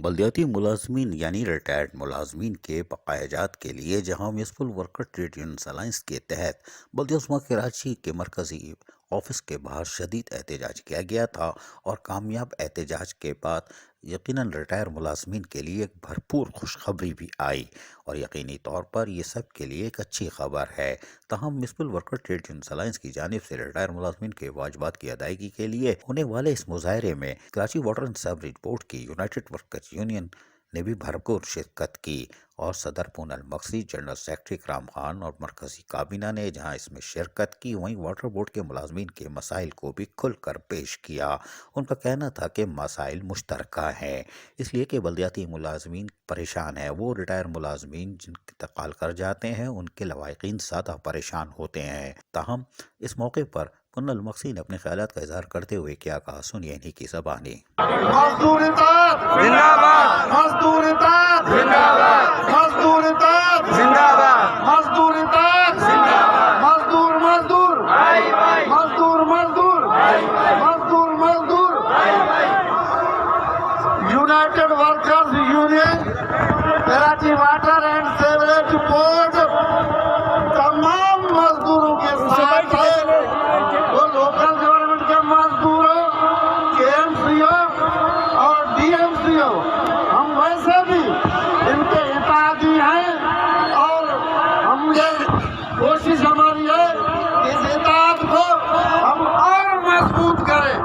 بلدیاتی ملازمین یعنی ریٹائرڈ ملازمین کے بقایا جات کے لیے جہاں municipal worker trade unions alliance کے تحت بلدیہ عظمیٰ کراچی کے مرکزی آفس کے باہر شدید احتجاج کیا گیا تھا، اور کامیاب احتجاج کے بعد یقیناً ریٹائر ملازمین کے لیے ایک بھرپور خوشخبری بھی آئی، اور یقینی طور پر یہ سب کے لیے ایک اچھی خبر ہے۔ تاہم municipal worker trade unions alliance کی جانب سے ریٹائر ملازمین کے واجبات کی ادائیگی کے لیے ہونے والے اس مظاہرے میں Karachi water and sewerage board کی یونائٹڈ ورکر یونین نے بھی بھرپور شرکت کی، اور صدر پونل مقصی، جنرل سیکرٹری اکرام خان اور مرکزی کابینہ نے جہاں اس میں شرکت کی، وہیں واٹر بورڈ کے ملازمین کے مسائل کو بھی کھل کر پیش کیا۔ ان کا کہنا تھا کہ مسائل مشترکہ ہیں، اس لیے کہ بلدیاتی ملازمین پریشان ہیں۔ وہ ریٹائر ملازمین جن انتقال کر جاتے ہیں ان کے لواحقین زیادہ پریشان ہوتے ہیں۔ تاہم اس موقع پر پونل مقصی نے اپنے خیالات کا اظہار کرتے ہوئے کیا کہا، سنیے انہی کی زبانی۔ مزدور اتحاد زندہ باد، مزدور اتحاد زندہ باد، مزدور اتحاد زندہ باد، مزدور اتحاد زندہ باد، مزدور مزدور مزدور مزدور مزدور مزدور United workers union Karachi water and sewerage board تمام مزدوروں کے ساتھ ہے، وہ لوکل گورنمنٹ کے مزدور ہو، کے ایم سی ہو اور ڈی ایم سی ہو، ہم ویسے بھی ان کے اتحادی ہیں، اور ہم یہ کوشش ہماری ہے کہ اس اتحاد کو ہم اور مضبوط کریں۔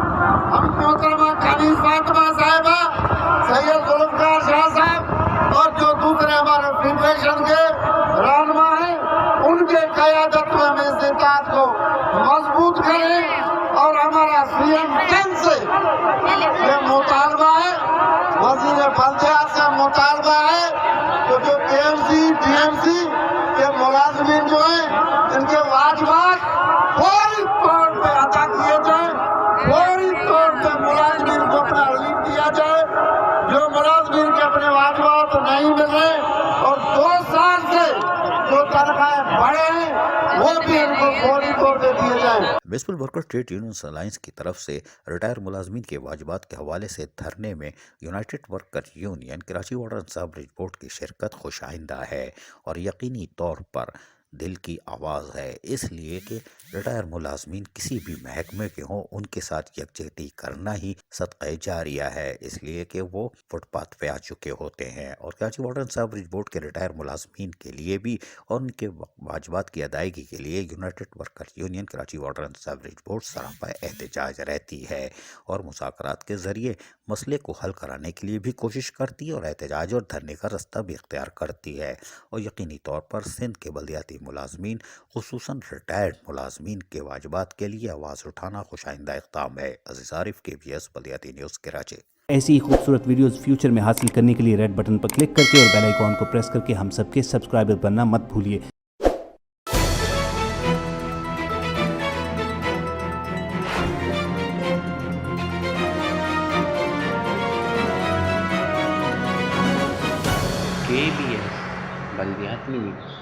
ہم محترمہ کنیز فاطمہ صاحبہ، سید ذوالفقار شاہ صاحب اور جو دوسرے ہمارے فیڈریشن کے رہنما ہیں، ان کے قیادت میں ہم اس اتحاد کو مضبوط کریں، اور ہمارا سی ایم ٹین سے یہ مطالبہ ہے، وزیر بلدیات سے مطالبہ ہے کہ جو K M C D M C کے ملازمین جو ہیں ان کے واجبات فوری طور پہ ادا کیے جائیں، فوری طور پہ ملازمین کو اپنا ریلیف دیا جائے۔ جو ملازمین کے اپنے واجبات نہیں مل رہے اور 2 سال سے جو تنخواہیں بڑھے ہیں وہ بھی ان کو فوری طور پہ دیے جائیں۔ Municipal worker trade unions alliance کی طرف سے ریٹائر ملازمین کے واجبات کے حوالے سے دھرنے میں United worker union Karachi water and sewerage board کی شرکت خوش آئندہ ہے، اور یقینی طور پر دل کی آواز ہے، اس لیے کہ ریٹائر ملازمین کسی بھی محکمے کے ہوں ان کے ساتھ یکجہتی کرنا ہی صدقہ جاریہ ہے، اس لیے کہ وہ فٹ پاتھ پہ آ چکے ہوتے ہیں، اور Karachi water and sewerage board کے ریٹائر ملازمین کے لیے بھی اور ان کے واجبات کی ادائیگی کے لیے United worker union Karachi water and sewerage board سراپا احتجاج رہتی ہے، اور مذاکرات کے ذریعے مسئلے کو حل کرانے کے لیے بھی کوشش کرتی ہے، اور احتجاج اور دھرنے کا رستہ بھی اختیار کرتی ہے، اور یقینی طور پر سندھ کے بلدیاتی ملازمین خصوصاً ریٹائرڈ ملازمین کے واجبات کے لیے آواز اٹھانا خوش آئندہ اقدام ہے۔ عزیز عارف، KBS بلدیاتی نیوز کراچی۔ ایسی ہی خوبصورت ویڈیوز فیوچر میں حاصل کرنے کے لیے ریڈ بٹن پر کلک کر کے اور بیل آئیکن کو پریس کر کے ہم سب کے سبسکرائبر بننا مت بھولیے۔ KBS بلدیات news.